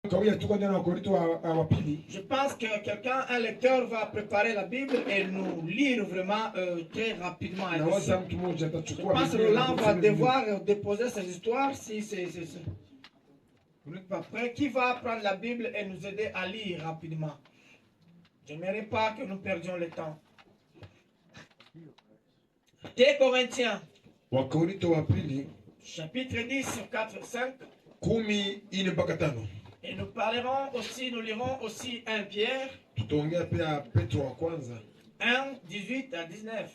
Je pense que quelqu'un, un lecteur, va préparer la Bible et nous lire vraiment très rapidement. Je pense que Roland va devoir déposer ses histoires si vous n'êtes pas prêt. Qui va prendre la Bible et nous aider à lire rapidement? Je n'aimerais pas que nous perdions le temps. 2 Corinthiens, chapitre 10, 4, 5. Et nous parlerons aussi, nous lirons aussi 1 Pierre 1, 18 à 19.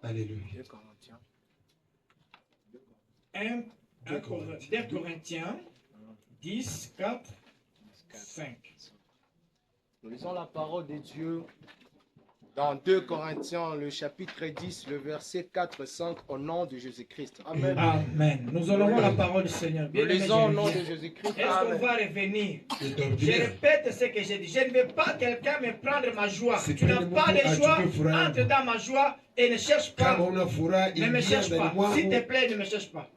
Alléluia. 2 Corinthiens 10, 4, 5. Nous lisons la parole de Dieu dans 2 Corinthiens, le chapitre 10, le verset 4, 5, au nom de Jésus-Christ. Amen. Amen. Nous honorons la parole du Seigneur. Nous lisons au nom de Jésus-Christ. Est-ce qu'on va revenir? Je répète ce que j'ai dit. Je ne veux pas quelqu'un me prendre ma joie. Si tu n'as pas de joie, entre dans ma joie et ne cherche pas. Ne me cherche pas. S'il te plaît, ne me cherche pas.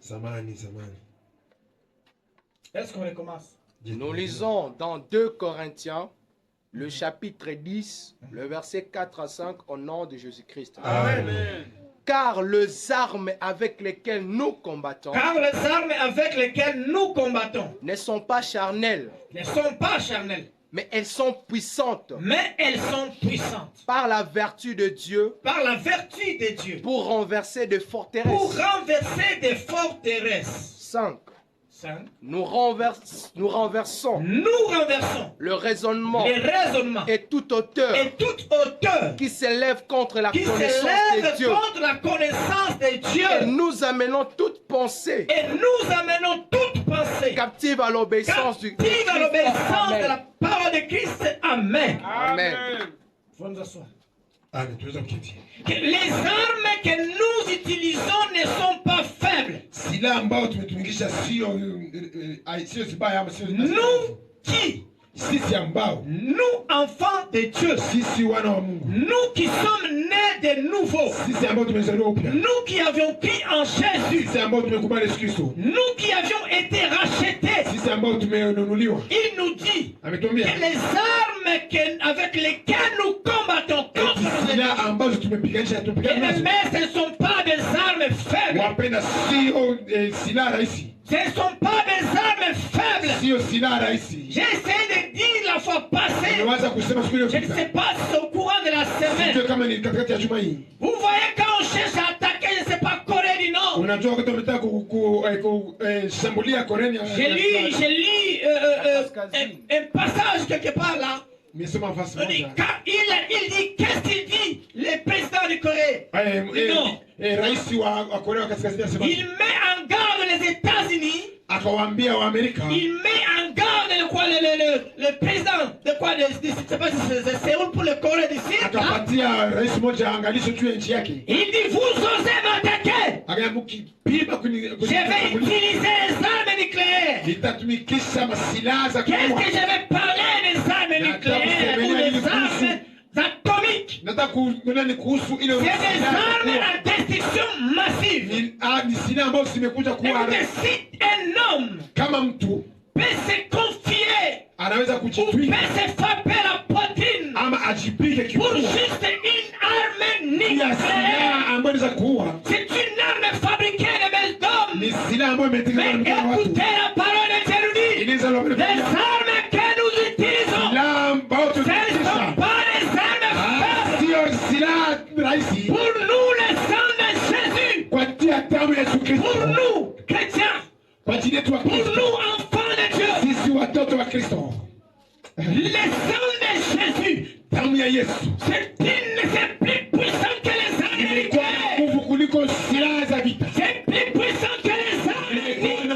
Est-ce qu'on recommence? Nous lisons dans 2 Corinthiens, le chapitre 10, le verset 4 à 5, au nom de Jésus-Christ. Amen. Car les armes avec lesquelles nous combattons ne sont pas charnelles. Mais elles sont puissantes. Par la vertu de Dieu. Pour renverser des forteresses. 5. Nous renversons le raisonnement et toute hauteur qui s'élève contre la connaissance de Dieu. Et nous amenons toute pensée captive à l'obéissance de la parole de Christ. Amen. Amen. Que les armes que nous utilisons ne sont pas faibles. Nous qui? Nous, enfants de Dieu, nous qui sommes nés de nouveau, nous qui avions cru en Jésus, nous qui avions été rachetés, il nous dit que les armes avec lesquelles nous combattons contre nos ennemis, ce ne sont pas des armes faibles. Ce ne sont pas des armes faibles. J'ai essayé de dire la fois passée. Je ne sais pas si c'est au courant de la semaine. Vous voyez quand on cherche à attaquer, je ne sais pas, Corée du Nord. J'ai lu un passage quelque part là. Il dit, qu'est-ce qu'il dit, le président de Corée du Nord? Il met en garde les États-Unis. Il met en garde le président de quoi, je ne sais pas si c'est Séoul pour le Corée du Sud. Il dit, vous osez m'attaquer. Je vais utiliser les armes nucléaires. Qu'est-ce que je vais parler des armes nucléaires ou des armes atomiques? C'est des armes à destruction massive. Et si un homme peut se confier ou peut se frapper la poitrine pour juste une arme nucléaire, c'est une arme fabriquée de main d'homme. Mais écoutez la parole de Dieu nous dit, les armes que nous utilisons, ce ne sont pas des armes faibles. Pour nous, les sang de Jésus, pour nous, chrétiens, pour nous, enfants de Dieu, les sang de Jésus, c'est plus puissant que les armes nucléaires. C'est plus puissant que les armes nucléaires.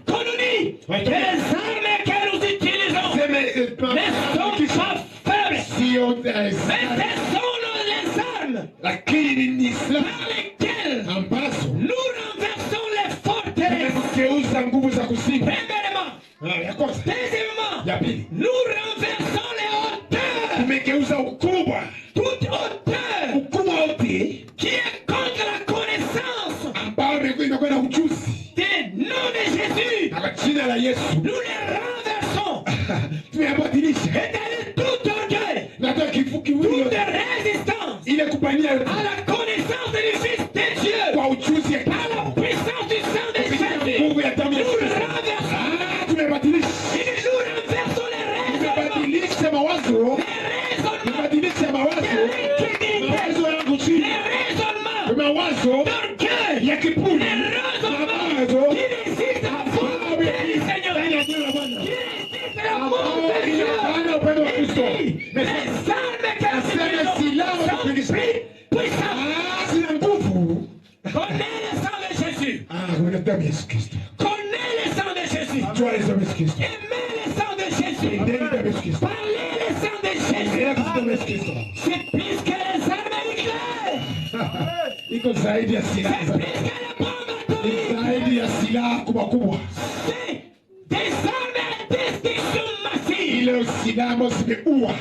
Qu'on nous dit, les armes que nous utilisons ne sont pas faibles. Mais ce sont les armes par lesquelles nous renversons les forteresses. Premièrement. Deuxièmement, nous renversons les hauteurs. Toute hauteur qui est contre la connaissance imekuwa na ujuzi. Des noms de Jésus, Na kwa jina la Yesu nous les renversons. tumeyabadilisha. Et d'aller tout orgueil, Natoa kivuli toute yote résistance ile kupania yote à la connaissance du Fils de Dieu, kwa ujuzi ya par la puissance du sang de Jésus. nguvu ya damu ya Nous Kristo. renversons. Tumebadilisha. Et nous renversons les raisonnements, Tumebadilisha mawazo. les raisonnements, Tumebadilisha mawazo. Mawazo yangu chini. les raisonnements Mawazo d'orgueil, ya kiburi. les raisonnements Mawazo qui résistent à la volonté du Seigneur, qui résistent à l'amour de Dieu. Hana upendo wa Kristo. Les armes que Nasema silaha za sont Kristo. puissantes. Zina nguvu. Connais le sang de Jésus. Kuna damu ya Yesu Kristo. Connais le sang de Jésus. Jua la damu ya Yesu Kristo. Aimez le sang de Jésus. Ndeni damu ya Yesu Kristo. Parlez le sang de Jésus. Ela damu ya Yesu Kristo. C'est plus que les armes nucléaires. Iko zaidi ya silaha C'est za plus que les bombes atomiques. zaidi ya silaha kubwa kubwa. C'est des armes à destruction massive. Ile silaha ambazo zimeua,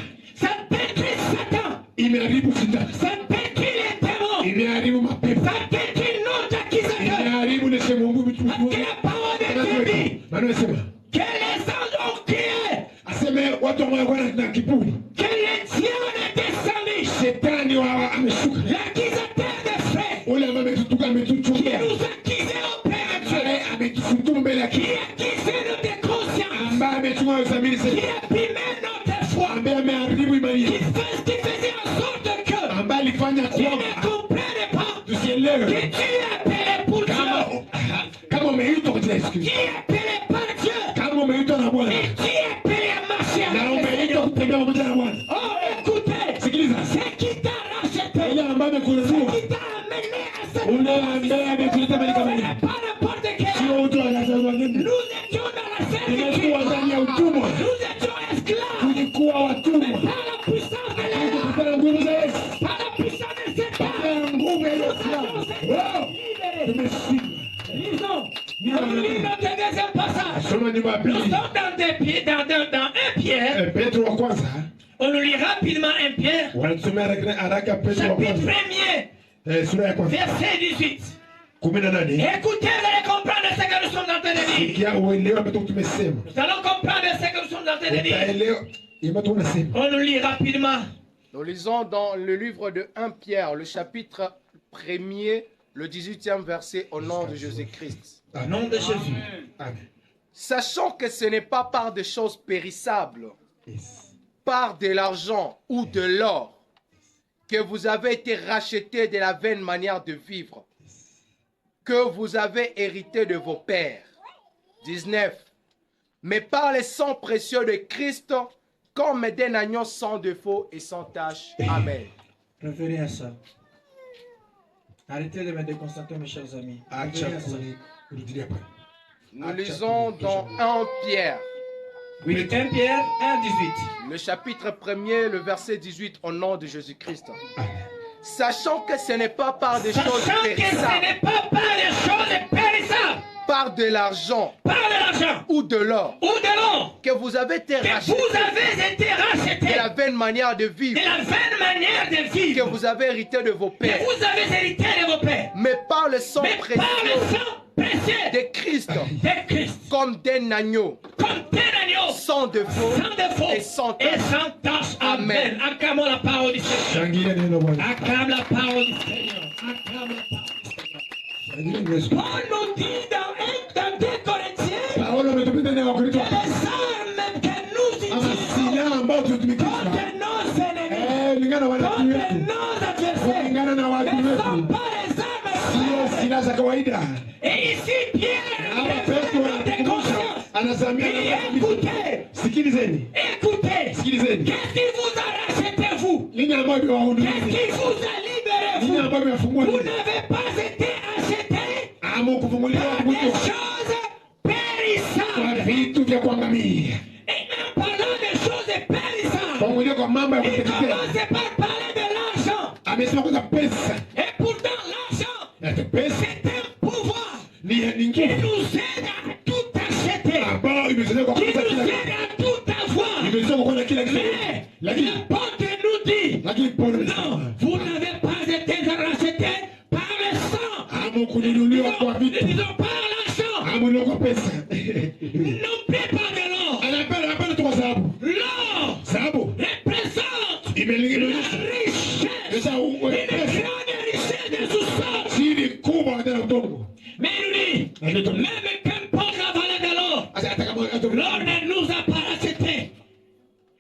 Ça détruit Satan. imeharibu shetani, Ça détruit les démons. imeharibu mapepo, Ça détruit notre accusateur. imeharibu leshe Mungu vitu Parce que la parole de Dieu dit Maana anasema que les anges ont crié, aseme watu ambao wanakuwa na kiburi, que le diable est descendu. shetani ameshuka, L'accusateur des frères ule ambaye ametutuka qui ametuchukia, nous accusait auprès de Dieu, ambaye ametufutumu mbele ya qui Kristo, accusait notre conscience, ambaye amechukua udhamini qui zetu, abîmait notre foi, ambaye ameharibu imani qui yetu, faisait en sorte que ambaye alifanya tu ne kwamba comprenais pas tusielewe que tu es appelé pour Dieu, kama umeitwa kwa jina la Yesu tu Kristo, es appelé par Dieu, kama umeitwa na Bwana et tu es appelé à marcher na avec le umeitwa Seigneur. kutembea pamoja na Bwana. Oh, écoutez, Sikiliza, c'est qui t'a racheté, yule ambaye amekununua, qui t'a amené à cette ule ambaye amekuleta mahali kama ce hii, n'est pas n'importe quel sio homme. mtu anasema nini. Nous étions dans la servitude. Tumekuwa ndani ya utumwa, Nous étions esclaves. tulikuwa watumwa. Par la puissance de l'air, Kupata nguvu za Yesu, par la puissance de cet kupata homme, nguvu ya Yesu. Wow, libérés. tumeshinda. Lisons. On lit notre deuxième passage. Soma nyuma ya Nous pili, sommes dans 1 Pierre. Petro wa kwanza, On nous lit rapidement 1 Pierre. wanatusomea haraka Petro wa Chapitre kwanza, 1er, sura ya kwanza verset 18. 18. Écoutez, vous allez comprendre ce que nous sommes en train de dire. Sikia uelewe ambacho tumesema, Nous allons comprendre ce que nous sommes en train de dire. utaelewa ambacho tunasema. On nous lit rapidement. Nous lisons dans le livre de 1 Pierre, le chapitre 1er, le 18e verset, au nom de Jésus-Christ. Au nom de Jésus. Amen. Sachant que ce n'est pas par des choses périssables, Yes. par de l'argent ou de l'or, que vous avez été rachetés de la vaine manière de vivre, que vous avez hérité de vos pères. 19. Mais par le sang précieux de Christ, comme d'un agneau sans défaut et sans tache. Amen. Revenez à ça. Arrêtez de me déconcentrer, mes chers amis. Acha Revenez à ça. kurudilia pale. Nous lisons dans 1 Pierre, Oui, 1 Pierre 1, 18. le chapitre 1er, le verset 18, au nom de Jésus-Christ. Amen. Sachant que ce n'est pas par des choses Sachant que ce périssables, n'est pas par les choses périssables, par de l'argent par de l'argent ou de l'or, ou de l'or, que vous avez été que rachetés vous avez été rachetés de la vaine manière de de vivre, la vaine manière de que vivre, vous avez hérité de vos que pères, vous avez hérité de vos pères, mais par le sang mais par le précieux sang précieux de Christ, de Christ, comme d'un agneau, comme un agneau, sans défaut sans défaut et sans et tache. sans tache. Amen. Amen. Acclamons la parole du Seigneur. Shangilia neno la Bwana. Acclame la parole du Seigneur. Acclame la parole du Seigneur. Shangilia neno la Yesu. Paul nous dit dans 2 Corinthiens Paulo ametupa ndani ya Wakorintho que les armes que nous ama utilisons silaha ambayo tunatumikisha contre nos ennemis, lingana na watu contre wetu, nos adversaires, kulingana na watu ne sont wetu, pas les armes sio frères. silaha za kawaida. Et ici, Pierre, Hapa il Petro est notre anakumbusha, conscience. anasamia Il dit, na écoutez, sikilizeni, écoutez, sikilizeni, qu'est-ce qui vous a racheté, vous? nini ambayo Qu'est-ce imewahudumia, qui vous a libéré, nini vous? ambayo imewafungua, Vous n'avez pas été acheté ama kufunguliwa par des kutoka choses kwa périssables. vitu vya kuangamia, Et en parlant des choses périssables, kuangulia kwa mambo ya il kuteketea. commence par parler de l'argent. Amesema kwanza pesa, Et pourtant, l'argent, ati pesa c'est un pouvoir ni qui nguvu nous aide à tout acheter, ambayo imesaidia kwa qui kupata nous kila aide kitu, à tout avoir. imesaidia kwa kupata kila kitu, Mais lakini l'apôtre nous dit, lakini Paulo non, anasema vous n'avez pas été rachetés par le sang. ama kununuliwa kwa vitu. Disons par l'argent. Amunoko pesa. Non plus par de l'or. Anapenda tu kwa sababu. L'or Sababu représente imelinganisha la richesse. pesa Une pesa grande richesse de sous-sol. siri kubwa ndani ya udongo. Mais il nous dit, même qu'importe la valeur de l'or, Sasa hata kama l'or ne nous a pas racheté.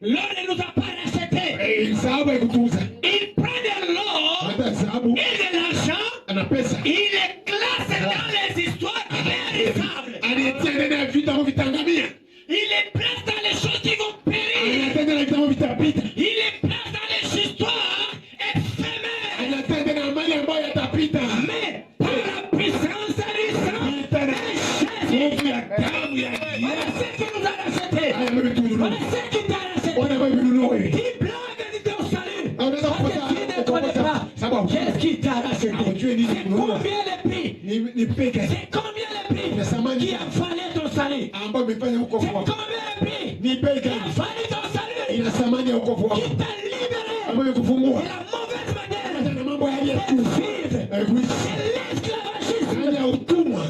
L'or ne nous a pas racheté. sababu ya kutunza. Il prend de l'or Hata sababu et de l'argent, ana pesa. il les classe dans les histoires périssables. Aliyetia ndani ya vitabu vitangamia. Il les place dans les choses qui vont périr. Anatenda na vitabu vitapita. Il les place dans les histoires éphémères. Anatenda na mali ambayo yatapita. Mais par la puissance du sang de Jésus, Nguvu ya damu ya voilà Yesu. ce qui nous a racheté. Haya mimi tununue. Voilà ce qui t'a racheté. Wana wewe ununue. Qui blague de ton salut. Unaweza Parce kupata que tu ne connais pas. sababu Qu'est-ce qui t'a racheté? hujui nini C'est kununua. combien le prix? Ni peke C'est combien le prix na samani qui a fallu ton salut? ambayo imefanya C'est wokovu wako. combien le prix Ni bei qui a gani fallu ton salut? ina thamani ya wokovu wako Qui t'a libéré ambayo kufungua de la mauvaise manière na mambo hali ya de vivre, kuishi de l'esclavagisme, ndani ya utumwa,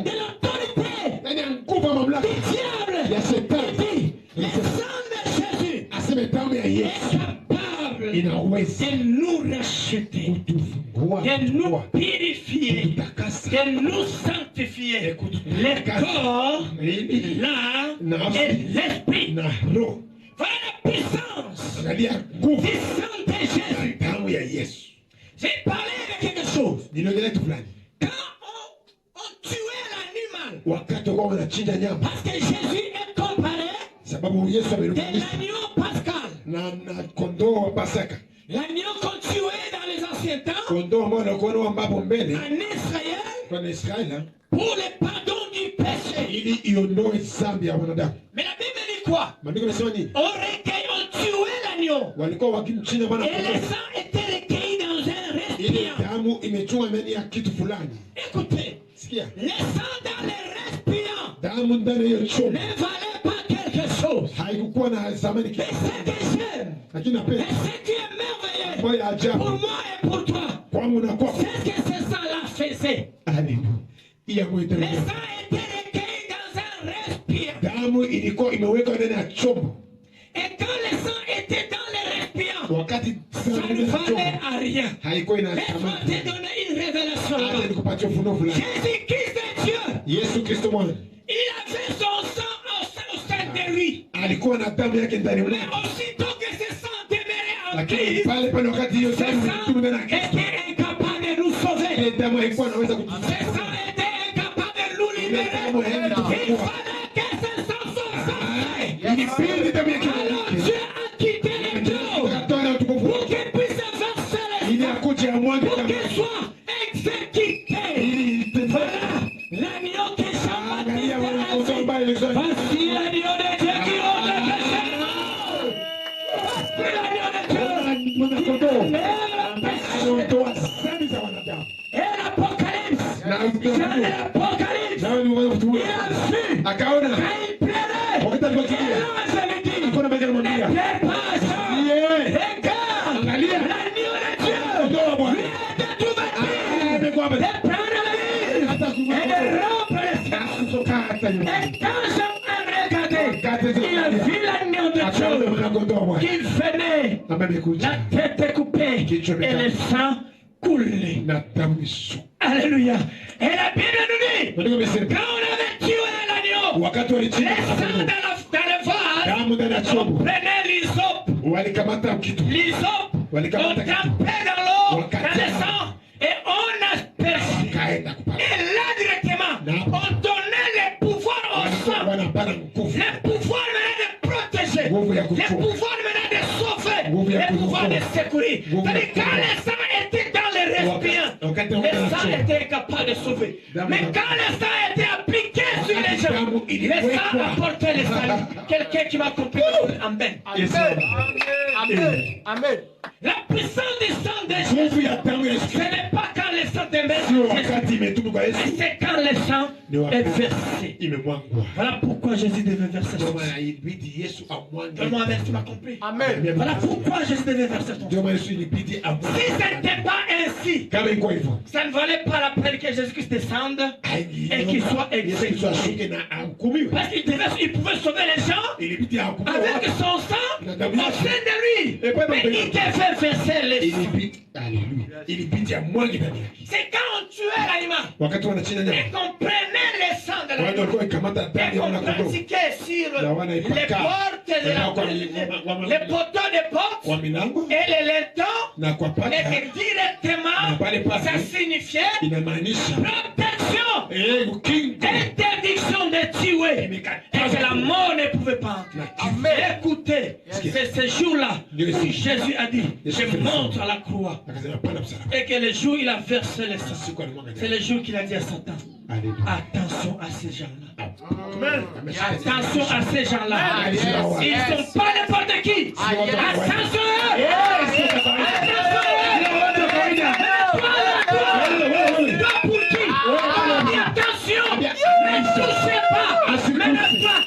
de l'autorité ndani ya nguvu ya mamlaka du diable. ya shetani. Dit, le sang de Jésus Aseme damu ya est Yesu capable ina uwezo de nous racheter, kutufungua, de nous kututoa, purifier, kututakasa, de nous sanctifier. Le corps, l'âme et l'esprit. na roho. Voilà la puissance Angalia du nguvu sang de Jésus. ya damu ya Yesu. J'ai parlé de quelque chose. Niliongelea kitu fulani Quand on tuait l'animal, wakati kwa wanachinja nyama, parce que Jésus est comparé sababu Yesu de amelinganisha l'agneau pascal. na kondoo wa Pasaka, L'agneau qu'on tuait dans les anciens temps kondoo ambao wanakuwa ambapo mbele en Israël kwa Israeli pour le pardon du péché. ili iondoe dhambi ya wanadamu. Mais la Bible dit quoi? Maandiko yanasema nini? On recueille, on tuait l'agneau. Walikuwa wakimchinja mwana Et le kondoo sang était recueilli dans un ili récipient. damu imechungwa ndani ya kitu fulani. Écoutez, Sikia, le sang dans les récipients damu ndani ya hiyo ne chombo valait pas quelque chose. haikukuwa na thamani Mais kitu, ce que j'aime, lakini et napenda ce qui est merveilleux moyo ya pour ajabu moi et pour toi, kwangu na kwako. c'est que ce sang-là faisait. Haleluya! Hii ambayo Le itarudia. sang était recueilli dans un récipient. Damu ilikuwa imewekwa ndani ya chombo, Et quand le sang était dans le récipient, wakati ça damu ne ndani ya valait chombo à rien. haikuwa ina Mais je vais thamani. te donner une révélation. Hata nikupatia ufunuo fulani. Jésus-Christ est Dieu. Yesu Kristo mwana Il avait son sang au sein de lui. alikuwa na damu yake ndani Mais mwake, aussitôt que ce sang demeurait en lakini Christ, pale pale wakati hiyo ce damu sang ilituma ndani ya Kristo, était incapable de nous sauver. ile damu haikuwa inaweza Ce kututoa. sang était incapable de nous libérer. Il fallait que ce sang soit sauvé. Ilibidi damu yake Alors imwagike. Dieu a quitté les clous Akatoa na utukufu pour wake qu'il puisse verser le ili sang, akuje amwage pour damu qu'il yake soit exécuté. ili itendeke. Voilà l'agneau que Jean-Baptiste Angalia wana kondoo a dit. ambaye alizaliwa. Voici l'agneau de Dieu qui ôte le péché du monde. Voici l'agneau de Dieu. Mwana kondoo Et le péché. anaondoa dhambi za wanadamu. Et l'Apocalypse. Na Jean de utakuwa l'Apocalypse. nawe ni mwana Il kutumia. a vu. Akaona Quand il pleurait. wakati Et alipokimbia l'ange lui dit, hakuna mmoja anamwambia ne pleure pas, Jean. yeye Regarde, Angalia. l'agneau de Dieu. kondoo wa Bwana Lui a été tout bâti. amekuwa hapa De prendre l'île hata et de rompre le sang. kutoka hata nyumbani. Et quand Jean a regardé, il a vu l'agneau de Akaona Dieu mwana kondoo wa Bwana qui venait, ambaye amekuja la tête coupée et le sang coulé. na damu isuka. Alléluia. Et la Bible nous dit, Maandiko yamesema quand on avait tué l'agneau, wakati le walichinja sang kondoo, dans le vase, damu ndani ya on chombo, prenait l'hysope. walikamata kitu, L'hysope, on walikamata kitu, trempait dans l'eau, dans le sang, et on aspergeait. kaenda kupata Et là directement, on donnait le pouvoir au sang. wanapana nguvu, Le pouvoir maintenant de protéger. Nguvu ya Le kuchunga. pouvoir maintenant de sauver. Nguvu ya Le pouvoir de kuokoa. secourir. Nguvu ya C'est-à-dire quand kuokoa. le sang était dans les récipients, Wakati le sang wanachoma. était incapable de sauver. Damu Mais ya- quand le sang était appliqué sur les Wakati gens, damu le sang iliwekwa. apportait le salut. Quelqu'un qui m'a compris. Amen. Yesu. Amen. Amen. La puissance du sang de Jésus, Nguvu ya damu ya ce Yesu n'est pas quand le sang de sio Jésus, wakati imetumwa kwa Yesu, c'est quand le sang ni est wakati versé. imemwangwa. Voilà pourquoi Jésus devait verser Ndio son sang. maana ilibidi Yesu amwange. Donne-moi un tu m'as compris. Amen. Voilà pourquoi Jésus devait verser son Ndio sang. maana Yesu ilibidi amwange. Si ce n'était pas ainsi, Kama iko hivyo, ça ne valait pas la peine que Jésus-Christ descende et qu'il soit Yesu exécuté. ashuke na ahukumiwe. Parce qu'il pouvait sauver les gens Ilibidi ahukumiwe avec watu. son sang au sein de lui. Et pas dans Mais le il devait verser les sang. Ilibidi, haleluya, ilibidi amwange ndani yake. C'est quand on tuait l'animal Wakati wanachinja nyama, et qu'on prenait le sang de watu l'animal walikuwa wakikamata et damu ya qu'on mwanakondoo pratiquait sur na les wanaipaka portes de na kwa les poteaux des portes kwa milango et les lintons. na kwa Et paka, que directement, pale pale ça signifiait inamaanisha protection, ukingo. interdiction de tuer. Et que la mort ne pouvait pas entrer. Amen. Écoutez, c'est ce jour-là Yes. où Jésus a dit, Yes. je monte à la croix. Akasema panda msalaba. Et que le jour où il a versé le sang, Siku alimwaga c'est damu. le jour qu'il a dit à Satan, Haleluya. attention à ces gens-là. Amen. Attention à ces gens-là. Yes. Ils ne sont pas n'importe qui. Ah, yes. Attention à eux. Attention à eux. Toi pour qui? Attention. Ne touchez pas. Même pas.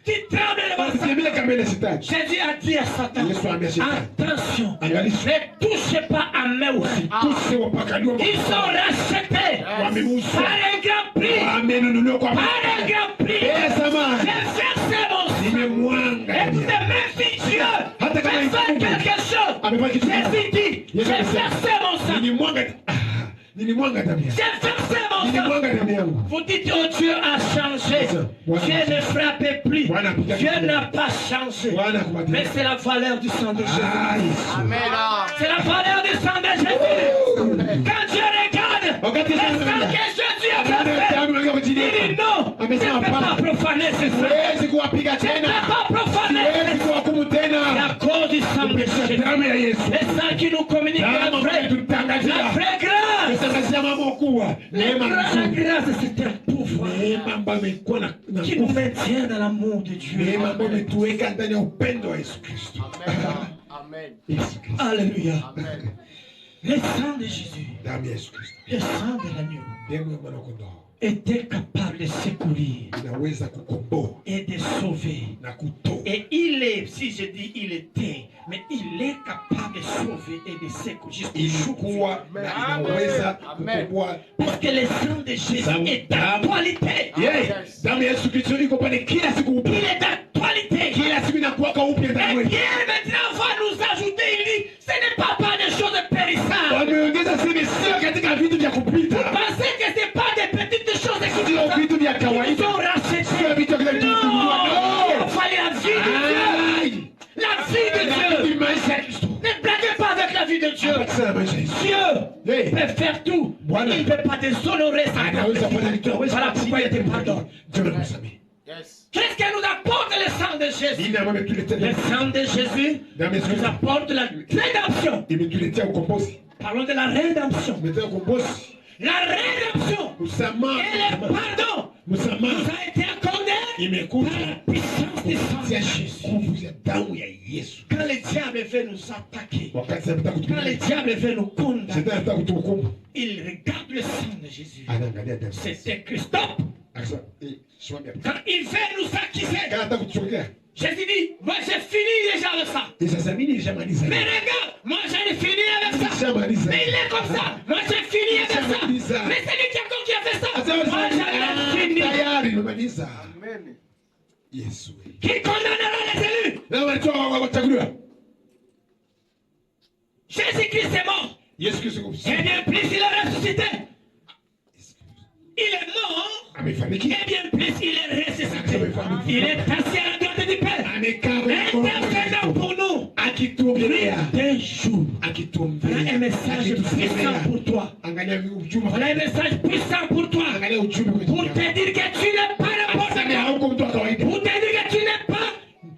Tu trembles devant ça. Usitembelee kamele shetani. Jésus a dit à Satan, Yesu aambia shetani, attention, angalisha, ne touchez pas à mes aussi. tuse wapakaliwa Ils sont rachetés wameuzwa, par un grand prix. wamenunuliwa kwa Par un grand prix. pesa mali. J'ai versé mon sang. Nimemwanga Et ndani yake. même si Dieu Hata kama peut faire quelque chose, amefanya kitu Jésus dit, j'ai Yesu alisema, versé mon sang. nilimwanga damu yangu. J'ai versé mon sang. Nilimwanga damu yangu. Vous dites, oh Dieu a changé. Dieu ne frappait plus. Dieu n'a pas changé. Bwana akubariki. Mais c'est la valeur du sang de Jésus. Ah, Yesu. Amen. C'est la valeur du sang de Jésus. Quand Dieu regarde le sang que Jésus a versé, il dit non, tu ne peux pas profaner ce sang. Siwezi kuwapiga Tu ne tena. peux pas profaner Siwezi ce sang. kuwahukumu C'est tena. à cause du sang de Jésus. Damu ya Yesu. Le sang qui nous communique la Damu vraie, ambayo tutangazia. la vraie grâce. Tutangazia mambo kuwa neema La nzuri. grâce, c'est un pouvoir Neema ambayo imekuwa na qui nous nguvu. maintient dans l'amour de Dieu. Neema ambayo imetuweka ndani ya upendo wa Yesu Kristo. Amen. Yesu Kristo. Alléluia. Amen. Le sang de Jésus, Damu ya Yesu Kristo. le sang de l'agneau, Damu ya mwana kondoo était capable de secourir inaweza kukomboa et de sauver. na kutoa. Et il est, si je dis il était, mais il est capable de sauver et de secourir jusqu'au jour. Ilikuwa na inaweza Amen. kukomboa. Parce que le sang de Jésus est d'actualité. Yes. Damu ya Yesu Kristo iko pale kila siku Il upya. est d'actualité. Kila siku inakuwaka upya ndani Et mwetu. Pierre maintenant va nous ajouter, il dit, ce n'est pas des choses périssables. Wameongeza sema sio katika vitu vya kupita. Pensez que ce n'est pas des petites choses qui Sio vitu vya Ils kawaida. sont rachetés. Sio vitu vya Non, il kutumbua. fallait la vie de Dieu. La vie de Dieu. Ni maisha ya Kristo. Ne blaguez pas avec la vie de Dieu. Sana maisha ya Yesu. Dieu Hey. peut faire tout. Voilà. Il ne peut pas déshonorer sa Anaweza fanya propre kitu. vie. Voilà pourquoi il te pardonne. Dieu anakusamehe. Yes. Qu'est-ce que nous apporte le sang de Jésus? Nini ambayo imetuletea? Le sang de Jésus nous apporte la rédemption. Imetuletea ukombozi. Parlons de la rédemption. Imetuletea ukombozi. La rédemption Msamaha. et le pardon nous Msamaha a été accordé imekuja par la puissance du sang de kupitia Jésus. nguvu ya damu ya Yesu. Quand le diable veut nous attaquer, Wakati anataka quand le kutupiga, diable veut nous condamner, shetani anataka kutuhukumu, il regarde le sang de Jésus. anaangalia damu. C'est Christophe. Akasema, simama hapa. Quand il veut nous accuser, Kama anataka kutuchokea, Jésus dit, moi j'ai fini déjà avec ça. sasa mimi nilishamaliza. Mais regarde, moi j'ai fini avec ça. Nilishamaliza. Mais il est comme ça. Moi j'ai fini avec ça. Mais c'est lui qui a fait ça. Moi j'ai fini. Tayari nimemaliza. Amen. Yesu. Qui condamnera les élus? Na walitoa wachaguliwa. Jésus-Christ est mort. Yesu Kristo Et bien plus il est ressuscité. Il est mort. amefariki. Et bien plus il est ressuscité. Il est assis à la droite du Père. Amekaa Intercédant pour nous. akituombelea, D'un jour. Voilà akituombelea, un message puissant pour toi. Angalia ujumbe. Voilà un message puissant pour toi. Angalia ujumbe Pour kwetu. te dire que tu n'es pas n'importe Aseme quoi. hauko mtu wa kawaida. Pour te dire que tu n'es pas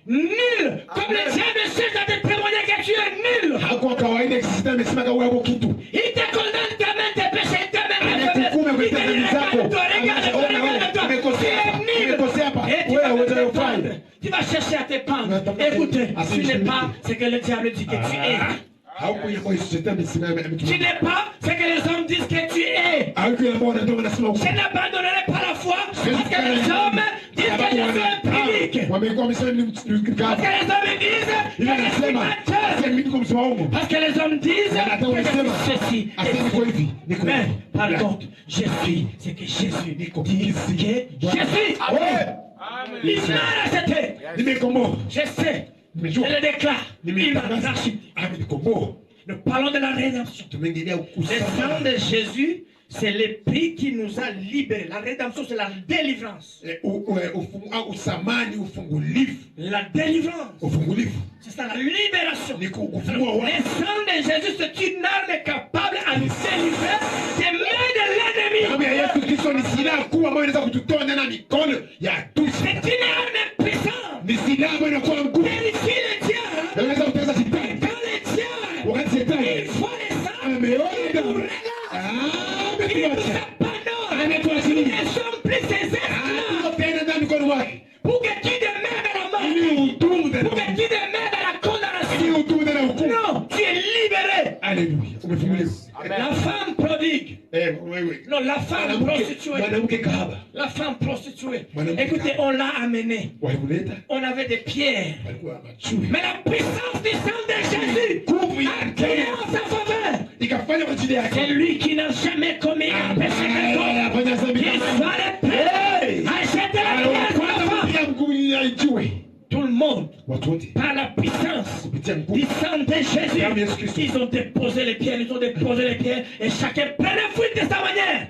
nul. Comme le diable cherche à te témoigner que tu es nul. Hauko kawaida, sisi amesema kama wewe kitu. Il te condamne tellement tes péchés, tellement tes Amekuhukumu faiblesses. Il kwa te dit, dhambi zako. regarde-toi, regarde-toi, regarde-toi. Tu Umekosea hapa. es nul. Umekosea hapa. Et tu Wewe vas te hujafanya. défendre. Tu vas chercher à te pendre. Écoutez, tu n'es pas ce que le diable dit que tu es. Tu n'es pas ce que les hommes disent que tu es. Je n'abandonnerai pas la foi parce que les hommes disent que je suis un public. Parce que les hommes disent que je suis menteur. Parce que les hommes disent que je suis ceci. Mais par contre, je suis ce que Jésus dit que je suis. L'Israël a accepté. Je sais. Je le déclare. Il m'a racheté. Nous parlons de la rédemption. Le sang de Jésus, c'est le prix qui nous a libérés. La rédemption, c'est la délivrance. La délivrance. C'est ça, la libération. Le sang de Jésus, c'est une arme capable à nous délivrer des mains de l'ennemi. C'est une arme puissante. Vérifie le diable. Dans le diable, il faut les sang. Il nous regarde. Il nous abandonne. Nous ne sommes plus ses esclaves. Pour que tu demeures dans la mort. Pour que tu demeures dans la condamnation. Non, tu es libéré. Alléluia. La femme prodigue. Non, la femme prostituée. La femme prostituée. Écoutez, on l'a amenée. On avait des pierres. Mais la puissance du sang de Jésus a créé en sa faveur. C'est lui qui n'a jamais commis un péché quelconque. Il fallait payer. Acheter la pierre pour la femme. Tout le monde, par la puissance du sang de Jésus, ils ont déposé les pierres, et chacun prenait fuite de sa manière.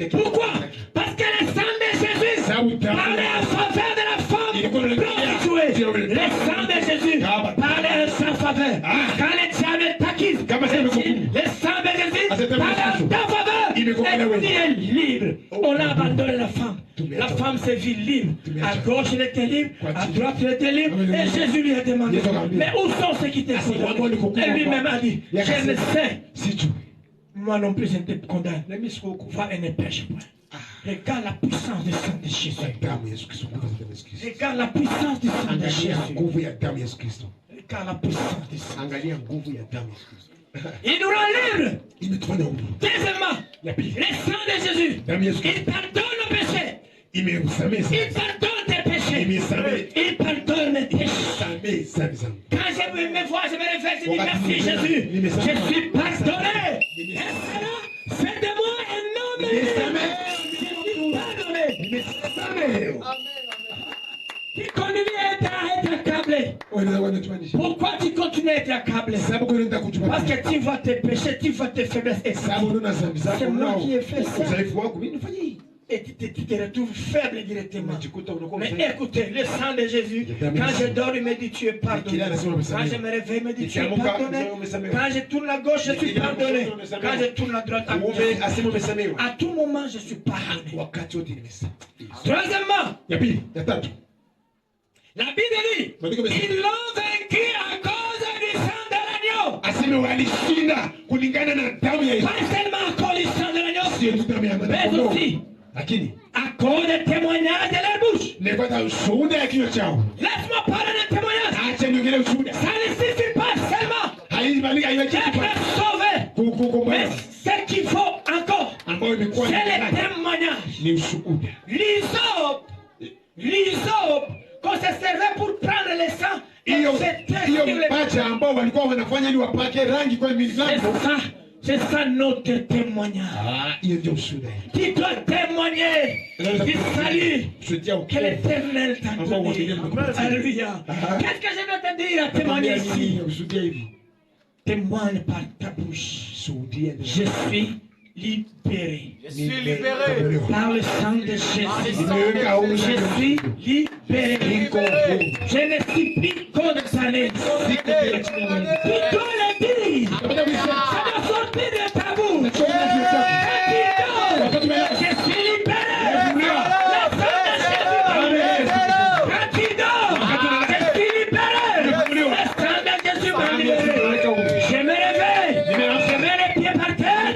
Pourquoi? Parce que le sang de Jésus parlait en faveur de la femme prostituée. Le sang de Jésus parlait en sa faveur. Quand le diable t'acquise, le sang de Jésus parlait en ta faveur. Et tu es libre. On a abandonné la femme. La femme s'est vue libre. À gauche, elle était libre. À droite, elle était libre. Et Jésus lui a demandé, mais où sont ceux qui t'ont condamné? Et lui-même a dit, je ne sais. Moi non plus, je ne te condamne. Va et ne pêche point. Regarde la puissance du sang de Jésus. Regarde la puissance du sang de Jésus. Regarde la puissance du sang. Il nous rend libre. Deuxièmement, le sang de Jésus, il pardonne nos péchés. Il pardonne tes péchés. Il pardonne mes péchés. Quand je me vois, je me réveille, je dis merci Jésus. Je suis pardonné. Et cela fait de moi un homme libre. Je suis pardonné. Qui continue à être accablé. Pourquoi tu continues à être accablé? Parce que tu vois tes péchés, tu vois tes faiblesses. Et c'est moi qui ai fait ça. Et tu te retrouves faible directement. Mais écoutez, le sang de Jésus, quand je dors, il me dit tu es pardonné. Quand je me réveille, il me dit tu es pardonné. Quand je tourne à gauche, je suis pardonné. Quand je tourne à droite, à tout moment, je suis pardonné. Troisièmement, la Bible dit, ils l'ont vaincu à cause du sang de l'agneau. Pas seulement à cause du sang de l'agneau, mais aussi à cause des témoignages de leur bouche. Laisse-moi parler des témoignages. Ça ne suffit pas seulement d'être sauvé. Mais ce qu'il faut encore, c'est les témoignages. L'hysope qu'on se servait pour prendre le sang. C'est ça notre témoignage. Qui doit témoigner du salut que l'Éternel t'a donné. Alléluia. Qu'est-ce que je dois te dire à témoigner ici? Témoigne par ta bouche. Je suis libéré. Je suis libéré. Par le sang de Jésus. Je suis libéré. Je ne suis plus condamné. Tu dois le dire. Ça doit sortir de ta bouche. Je suis libéré. Le sang de Jésus. Quand tu dors, je suis libéré. Le sang de Jésus m'a libéré. Je me réveille. Je mets les pieds par terre.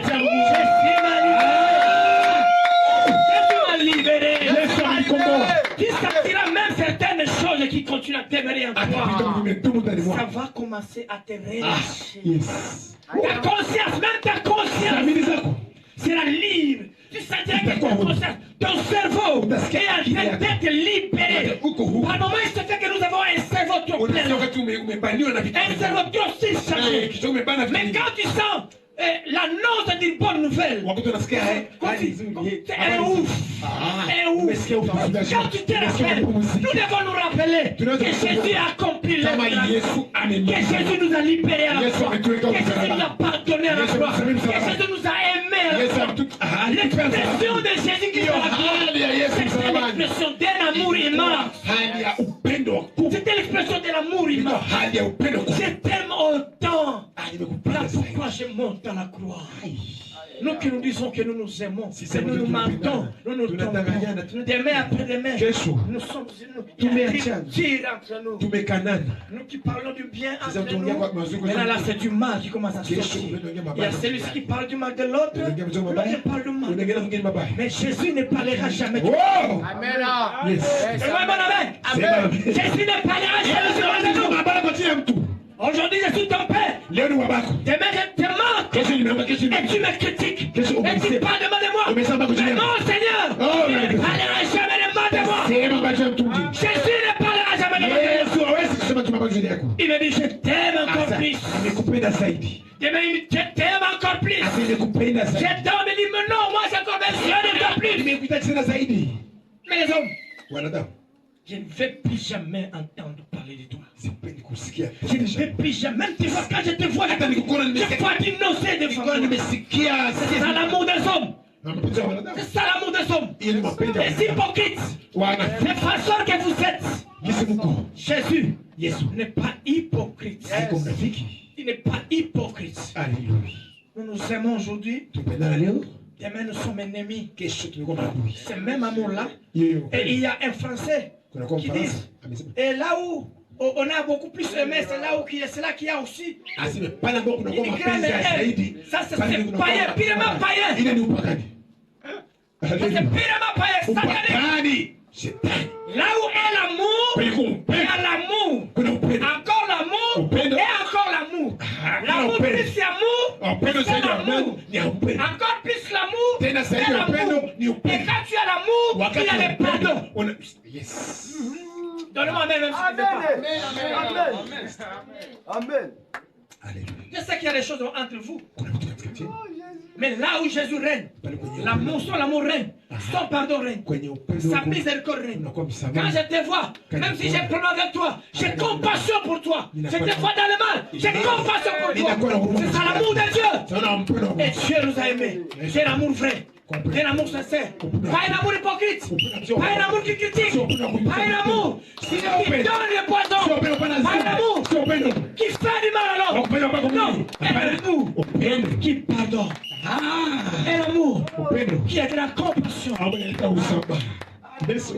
Tu sentiras même certaines choses qui continuent à demeurer en akipita toi, kumedumu ndani ça mwako. va commencer à te Ah, relâcher. yes. Ta conscience, même ta conscience, Dhamiri zako sera libre. Tu sentiras que ta Itakuwa huru. conscience, ton cerveau Utasikia est en akili train yako. d'être libéré. uko huru. Par moment, il se fait que nous avons un cerveau trop Unasikia plein. wakati umebaniwa na vitu Un vingi. cerveau trop surchargé. Kichwa umebana vitu Mais vingi. quand tu sens l'annonce d'une bonne nouvelle, Wakati unasikia quand hali tu- nzuri, c'est habari un nzuri. ouf. Ah, Un ouf. umesikia ufufuliaji. Quand tu te Umesikia rappelles, kupumzika. nous devons nous rappeler que Tunaweza Jésus kukumbuka a accompli l'œuvre kama de la Yesu croix. Que amemaliza. Jésus nous a libérés à la Yesu croix. ametuweka Que Jésus msalabani. nous a pardonné à la Yesu croix. ametusamehe Que msalabani. Jésus nous a aimés à la Yesu croix. ametu- alitupea L'expression msalabani. de Jésus qui est Hiyo à la croix, hali ya Yesu c'était msalabani. l'expression d'un amour immense. Hali ya upendo wa kubwa. C'était l'expression de l'amour Ndio immense. hali ya upendo kubwa. Je t'aime autant. Ah, Voilà nimekupenda zaidi. pourquoi je monte à la croix. Nous qui nous disons que nous nous aimons, Si que c'est nous nous vous qui mentons, nous nous tunadanganyana, trompons. Demain après demain, Kesho nous sommes il y a tumeachana. des tirs entre nous. Tumekanana. Nous qui parlons du bien Sasa entre tunaongea nous, kwa mazuri. maintenant là c'est du mal qui commence à Kesho sortir. unaongea Il y mabaya. a celui qui parle du mal de l'autre, Unaongea mzee l'autre mabaya. parle du mal. Unaongea mwingine mabaya. Mais Jésus ne parlera jamais. Wow! Amen. ah. Yes. Yes, Et moi, mon amen. Amen. Jésus ne parlera jamais Yesu de anasema nous. mabaya kwa ajili ya mtu. Aujourd'hui je suis ton père. Leo ni wabako. Demain je te manque. Kesho nimeomba, kesho Et tu me critiques. Kesho Et tu umesema. parles de mal de moi. Umesema kwa ajili Mais yangu. non, Seigneur. Oh, Il my ne God. parlera jamais de mal de moi. Sema kwa ajili ya mtu mwingine. Jésus ne parlera jamais de mal de moi. Yesu hawezi kusema tu mabaya kwa ajili yako. Il me dit, je t'aime encore Asa, plus. amekupenda zaidi. Demain, il me dit, je t'aime encore plus. Asa, amekupenda Je zaidi. t'aime, il dit, mais non, moi j'ai encore besoin de toi plus. Nimekuita tena zaidi. Mais les hommes, Wanadamu, je ne vais plus jamais entendre parler de toi. sipendi kusikia. Je ne vais plus jamais, même tu vois, quand je te vois, Hata nikikuona je nimesikia. vois d'innocent devant Nilikuwa toi. nimesikia C'est ça l'amour des hommes. na mapenzi ya wanadamu. C'est ça l'amour des hommes. Ile mapenzi ya Les wanadamu. hypocrites, Wana les farceurs que vous êtes. Yesu mko. Jésus Yesu n'est pas hypocrite. haiko mnafiki. Il n'est pas hypocrite. Alléluia. Nous nous aimons aujourd'hui. Tupendana leo, Demain, nous sommes ennemis. kesho tumekuwa maadui. Ce même amour-là. Hiyo Et il y a un Français kuna kwa qui Mfaransa dit, amesema et là où on a beaucoup plus aimé, c'est là où c'est là qu'il y a aussi. aseme pale ambapo kuna kwa Une grande mapenzi ya zaidi. haine. Ça, c'est pale kuna païen, kwa- purement païen. Ile ni upakani. Ça, c'est Alléluia. purement païen, satanique. Upakani. Shetani. Là où est l'amour, Penye kuna il y upendo. a l'amour. Kuna upendo. Encore l'amour Upendo. et encore l'amour. Ah, L'amour upendo. plus l'amour, Upendo c'est zaidi ya l'amour. upendo ni ya upendo. Encore plus l'amour, Tena c'est zaidi ya l'amour. upendo ni Et upendo. quand tu as l'amour, il Wakati y a wa le pardon. upendo una yes. Donne-moi même si tu ne veux pas. Amen. Alléluia. Je sais qu'il y a des choses entre vous. Kuna vitu katikati yenu. Mais là où Jésus règne, Pale kwenye l'amour, son amour règne, son pardon règne, kwenye upendo sa wako miséricorde règne. unakuwa Quand msamaha. je te vois, même si j'ai problème avec toi, j'ai compassion pour toi. Je te vois dans le mal, j'ai compassion pour toi. C'est ça l'amour de Dieu. Sana mpendo wa Et Mungu. Dieu nous a aimés. C'est l'amour vrai. C'est l'amour sincère. Pas un amour hypocrite. Pas un amour qui critique. Pas un amour qui donne le poison. Sio upendo pana Pas un zima. amour Sio upendo. qui fait du mal à l'autre. Upendo kwa Non, Mungu. un Hapana. amour Upendo. qui pardonne. Ah. Un amour Upendo. qui a de la compassion. Hapo inaleta usamaha. Yesu.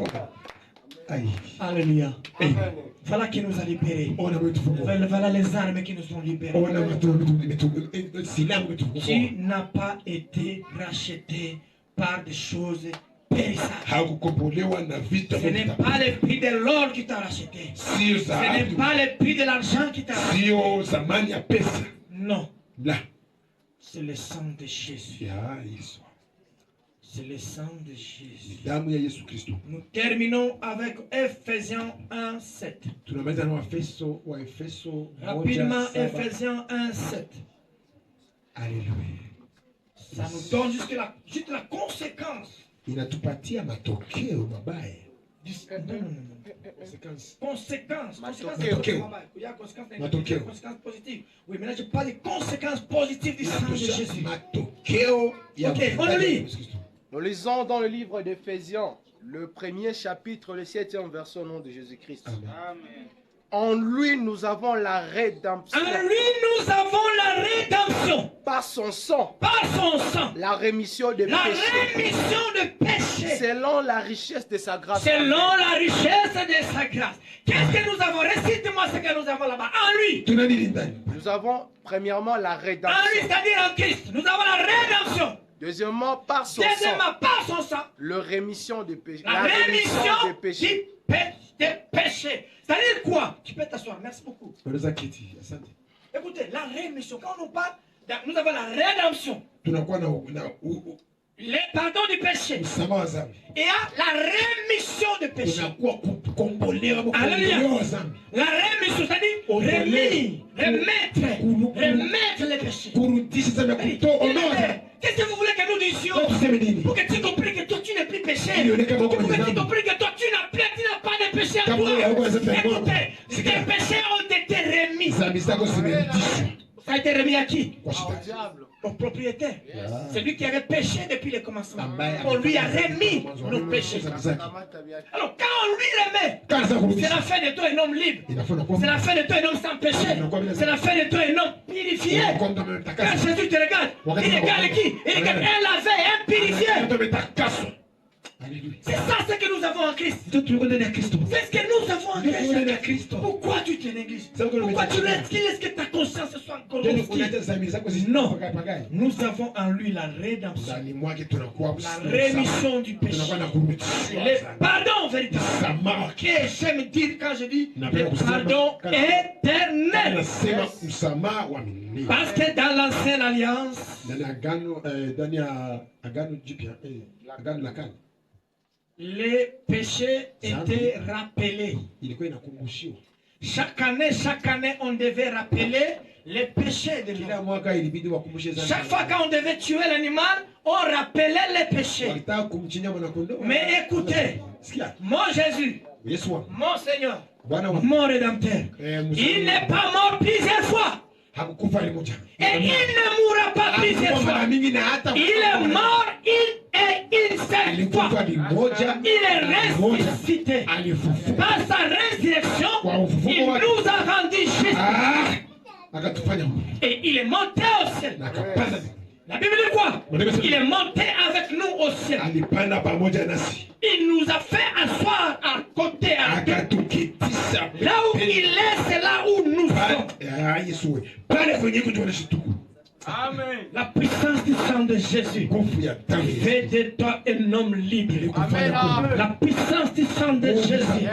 Ai. Alléluia. Amen. Voilà qui nous a libérés. Ona umetufungua. Voilà les armes qui nous ont libérés. Ona silaha umetufungua. Tu n'as pas été racheté par des choses périssables. Hakukombolewa na vitu Ce n'est pas le prix de l'or qui t'a racheté. sio Ce n'est dhahabu, pas le prix de l'argent qui t'a racheté. sio thamani ya pesa. Non, La c'est le sang de Jésus. ya Yesu. C'est le sang de Ni Jésus. damu ya Yesu Kristo. Nous terminons avec Ephésiens 1, 7. Tunamaliza na Waefeso Rapidement, 1:7. Ephésiens 1, 7. Alléluia. Ça nous donne juste la conséquence. Inatupatia matokeo mabaya. Non, non, non. Conséquence. Matokeo. Il y a conséquence Matokeo. négative, conséquence positive. Oui, mais là je parle des conséquences positives du sang de Jésus. Matokeo ya Ok, on le lit. Nous lisons dans le livre d'Éphésiens, le premier chapitre, le 7e verset au nom de Jésus-Christ. Amen. En lui, nous avons la rédemption. En lui, nous avons la rédemption. Par son sang, Par son sang. la rémission des La péchés. rémission de péché. Selon la richesse de sa grâce. Selon la richesse de sa grâce. Qu'est-ce que nous avons? Récite-moi ce que nous avons là-bas. En lui. Tuna nini ndani? Nous avons premièrement la En lui, rédemption. c'est-à-dire en Christ. Nous avons la rédemption. Deuxièmement, par son sang, Deuxièmement, par son sang. la rémission des péchés. La rémission des péchés. des péchés. C'est-à-dire quoi? Tu peux t'asseoir. Merci beaucoup. Unaweza kiti. Asante. Écoutez, la rémission, quand on parle, nous avons la rédemption. Tunakuwa na Le pardon du péché. msamaha wa dhambi. Et la rémission de péché. Tunakuwa kukombolewa Alléluia. wa dhambi. La rémission, c'est-à-dire remettre les péchés. Kurudisha dhambi, kutoondoa. Qu'est-ce que vous voulez que nous disions? Tuseme nini? Pour que tu comprennes que toi tu n'es plus péché. Ili onekane Pour kwamba que ni tu dhambi. comprennes que toi tu n'as pas de péché en Kama toi. wewe hauko na dhambi ndani mwako. Écoutez, tes Sikia. péchés ont été remis. Dhambi zako zimerudishwa Ça a été remis à qui? kwa shetani. Au propriétaire. C'est lui qui avait péché depuis le commencement. Ambaye On lui a remis mwanzo wa nos Mungu péchés. dhambi zake. Alors quand on lui remet, Kazi za c'est kurudisha. la fin de toi un homme libre. Inafaa unakuwa C'est la fin de toi un homme sans péché. C'est la fin de toi un homme purifié. unakuwa mtu Quand ametakaswa. Jésus te regarde, il regarde qui? Il regarde un lavé, un purifié. Mtu ametakaswa. Haleluya. C'est ça ce que nous avons en Christ. Ndio tulikuwa ndani ya Kristo. C'est ce que nous avons en Ndio tulikuwa ndani ya Christ. Kristo. Pourquoi tu te négliges? C'est pourquoi Pourquoi tu umetakaswa. laisses que ta conscience soit encore Ndio hostile? unaacha dhambi zako Non. zisipagae. Nous avons en lui la rédemption, Ndani mwake tunakuwa la rémission du péché, tunakuwa na kurudishwa. le pardon véritable. Msamaha. Et j'aime dire quand je dis Napenda le kusema pardon kana- éternel. Anasema msamaha wa milele. Parce que dans l'ancienne alliance, Ndani ya agano ndani ya agano jipya agano la kale les péchés étaient rappelés. ilikuwa inakumbushiwa. Chaque année, on devait rappeler les péchés de Kila l'homme. mwaka ilibidi wakumbushe dhambi. Chaque fois qu'on devait tuer l'animal, on rappelait les péchés. Walitaka kumchinja mwana kondoo. Mais écoutez, Sikia. mon Jésus, Yesu wangu. mon Seigneur, Bwana wa mon Rédempteur, il n'est pas mort plusieurs fois. hakukufa ile moja. Et il ne mourra pas plusieurs Hakufa fois. mara mingi na hata Il est mort une seule fois. alikufa ni moja. Il est ressuscité. Alifufuka. Par sa résurrection, Kwa ufufuko il wake. nous a rendu justes. Akatufanya huru. Et il est monté au ciel. Na akapanda. La Bible dit quoi? Il est monté avec nous au ciel. Alipanda pamoja nasi. Il nous a fait asseoir à côté à deux. Akatuketisha. Là où il est, c'est là où nous sommes. Yesu wewe. Pale kwenye kutuonesha tuku. Amen. La puissance du sang de Jésus Nguvu ya damu. fait de toi un homme libre. Ilikufanya kuwa. La puissance du sang de Jésus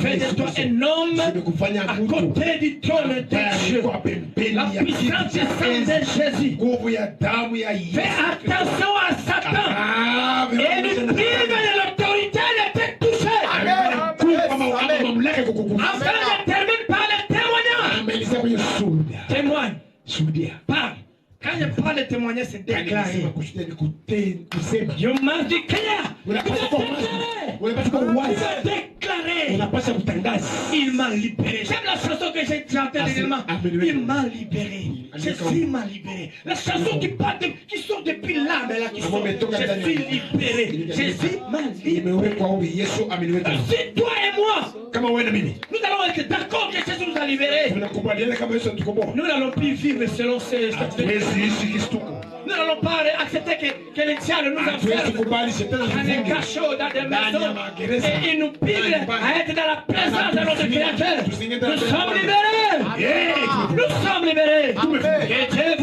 fait de toi un homme Imekufanya à mtu. côté du trône de Dieu. Alikuwa pembeni La ya puissance kiti du cha sang enzi. de Jésus Nguvu ya damu ya Yesu. fait attention à Satan et lui prive de l'autorité de te toucher. Enfin, je termine par le témoignage. Témoigne. Parle. Quand je parle de témoignage, c'est déclaré. Je must declare. Il a déclaré. Il m'a libéré. J'aime la chanson que j'ai chantée dernièrement. Il m'a libéré. Jésus m'a libéré. La chanson qui parle qui sort depuis l'âme là, qui sort. Je suis libéré. Jésus m'a libéré. Si toi et moi, nous allons être d'accord que Jésus nous a libérés. Nous n'allons plus vivre selon ces nous n'allons pas accepter que le diable nous enferme dans des cachots, dans des maisons, et il nous pique à être dans la présence de notre Créateur. Nous sommes libérés. Nous sommes libérés. Que Dieu